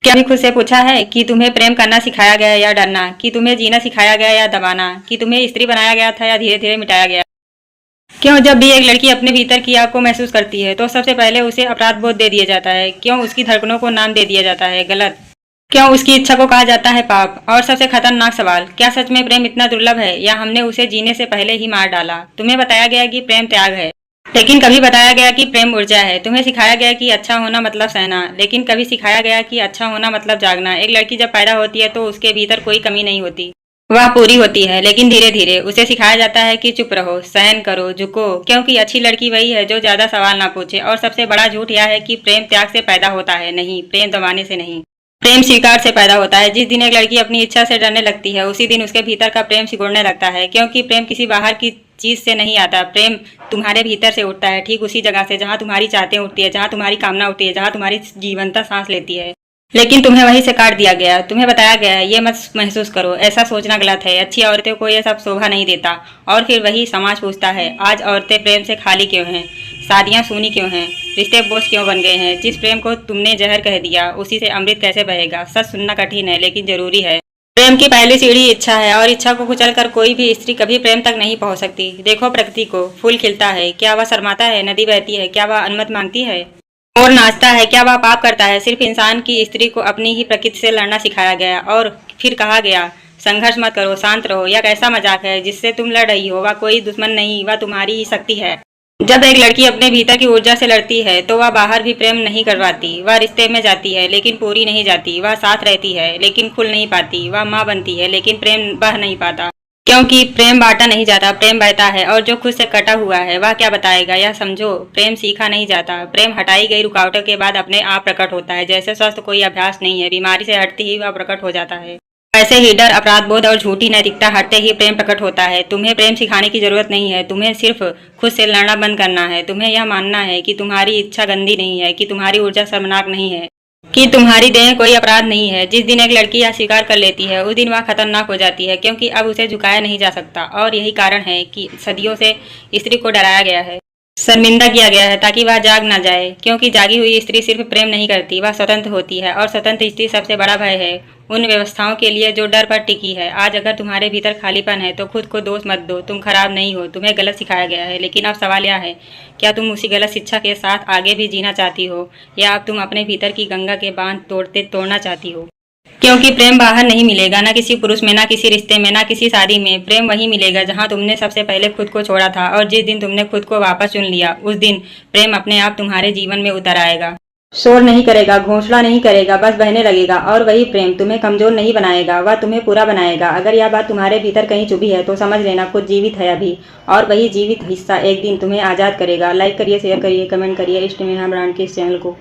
क्या कभी खुद से पूछा है कि तुम्हें प्रेम करना सिखाया गया है या डरना, कि तुम्हें जीना सिखाया गया या दबाना, कि तुम्हें स्त्री बनाया गया था या धीरे धीरे मिटाया गया? क्यों जब भी एक लड़की अपने भीतर की आग को महसूस करती है तो सबसे पहले उसे अपराध बोध दे दिया जाता है? क्यों उसकी धड़कनों को नाम दे दिया जाता है गलत? क्यों उसकी इच्छा को कहा जाता है पाप? और सबसे खतरनाक सवाल, क्या सच में प्रेम इतना दुर्लभ है या हमने उसे जीने से पहले ही मार डाला? तुम्हें बताया गया कि प्रेम त्याग है, लेकिन कभी बताया गया कि प्रेम ऊर्जा है। तुम्हें सिखाया गया कि अच्छा होना मतलब सहना, लेकिन कभी सिखाया गया कि अच्छा होना मतलब जागना। एक लड़की जब पैदा होती है तो उसके भीतर कोई कमी नहीं होती, वह पूरी होती है, लेकिन धीरे धीरे उसे सिखाया जाता है कि चुप रहो, सहन करो, झुको, क्योंकि अच्छी लड़की वही है जो ज्यादा सवाल ना पूछे। और सबसे बड़ा झूठ यह है कि प्रेम त्याग से पैदा होता है, नहीं, प्रेम दबाने से नहीं, प्रेम स्वीकार से पैदा होता है। जिस दिन एक लड़की अपनी इच्छा से डरने लगती है उसी दिन उसके भीतर का प्रेम सिकुड़ने लगता है, क्योंकि प्रेम किसी बाहर की चीज से नहीं आता, प्रेम तुम्हारे भीतर से उठता है, ठीक उसी जगह से जहाँ तुम्हारी चाहतें उठती है, जहाँ तुम्हारी कामना उठती है, जहाँ तुम्हारी जीवंता सांस लेती है। लेकिन तुम्हें वहीं से काट दिया गया। तुम्हें बताया गया है ये मत महसूस करो, ऐसा सोचना गलत है, अच्छी औरतें को ये सब शोभा नहीं देता। और फिर वही समाज पूछता है आज औरतें प्रेम से खाली क्यों हैं, शादियां सूनी क्यों हैं, रिश्ते बोझ क्यों बन गए हैं? जिस प्रेम को तुमने जहर कह दिया उसी से अमृत कैसे बहेगा? सच सुनना कठिन है लेकिन जरूरी है। प्रेम की पहली सीढ़ी इच्छा है, और इच्छा को कुचल कर कोई भी स्त्री कभी प्रेम तक नहीं पहुंच सकती। देखो प्रकृति को, फूल खिलता है, क्या वह शर्माता है? नदी बहती है, क्या वह अनुमति मांगती है? मोर नाचता है, क्या वह पाप करता है? सिर्फ इंसान की स्त्री को अपनी ही प्रकृति से लड़ना सिखाया गया और फिर कहा गया संघर्ष मत करो, शांत रहो। यह कैसा मजाक है जिससे तुम लड़ रही हो? वह कोई दुश्मन नहीं, वह तुम्हारी ही शक्ति है। जब एक लड़की अपने भीतर की ऊर्जा से लड़ती है तो वह बाहर भी प्रेम नहीं करवाती, वह रिश्ते में जाती है लेकिन पूरी नहीं जाती, वह साथ रहती है लेकिन खुल नहीं पाती, वह माँ बनती है लेकिन प्रेम बह नहीं पाता, क्योंकि प्रेम बांटा नहीं जाता, प्रेम बहता है। और जो खुद से कटा हुआ है वह क्या बताएगा? यह समझो, प्रेम सीखा नहीं जाता, प्रेम हटाई गई रुकावटों के बाद अपने आप प्रकट होता है। जैसे स्वस्थ कोई अभ्यास नहीं है, बीमारी से हटते ही वह प्रकट हो जाता है, वैसे ही डर, अपराध बोध और झूठी नैतिकता हटते ही प्रेम प्रकट होता है। तुम्हें प्रेम सिखाने की जरूरत नहीं है, तुम्हें सिर्फ खुद से लड़ना बंद करना है। तुम्हें यह मानना है कि तुम्हारी इच्छा गंदी नहीं है, कि तुम्हारी ऊर्जा शर्मनाक नहीं है, कि तुम्हारी देह कोई अपराध नहीं है। जिस दिन एक लड़की यह स्वीकार कर लेती है उस दिन वह खतरनाक हो जाती है, क्योंकि अब उसे झुकाया नहीं जा सकता। और यही कारण है कि सदियों से स्त्री को डराया गया है, शर्मिंदा किया गया है, ताकि वह जाग ना जाए। क्योंकि जागी हुई स्त्री सिर्फ प्रेम नहीं करती, वह स्वतंत्र होती है, और स्वतंत्र स्त्री सबसे बड़ा भय है उन व्यवस्थाओं के लिए जो डर पर टिकी है। आज अगर तुम्हारे भीतर खालीपन है तो खुद को दोष मत दो, तुम खराब नहीं हो, तुम्हें गलत सिखाया गया है। लेकिन अब सवाल यह है, क्या तुम उसी गलत शिक्षा के साथ आगे भी जीना चाहती हो, या अब तुम अपने भीतर की गंगा के बांध तोड़ना चाहती हो? क्योंकि प्रेम बाहर नहीं मिलेगा, ना किसी पुरुष में, ना किसी रिश्ते में, ना किसी शादी में। प्रेम वही मिलेगा जहां तुमने सबसे पहले खुद को छोड़ा था। और जिस दिन तुमने खुद को वापस चुन लिया उस दिन प्रेम अपने आप तुम्हारे जीवन में उतर आएगा। शोर नहीं करेगा, घोंसला नहीं करेगा, बस बहने लगेगा। और वही प्रेम तुम्हें कमजोर नहीं बनाएगा, वह तुम्हें पूरा बनाएगा। अगर यह बात तुम्हारे भीतर कहीं चुभी है तो समझ लेना खुद जीवित है अभी, और वही जीवित हिस्सा एक दिन तुम्हें आजाद करेगा। लाइक करिए, शेयर करिए, कमेंट करिए इष्ट नेहा ब्रांड के इस चैनल को।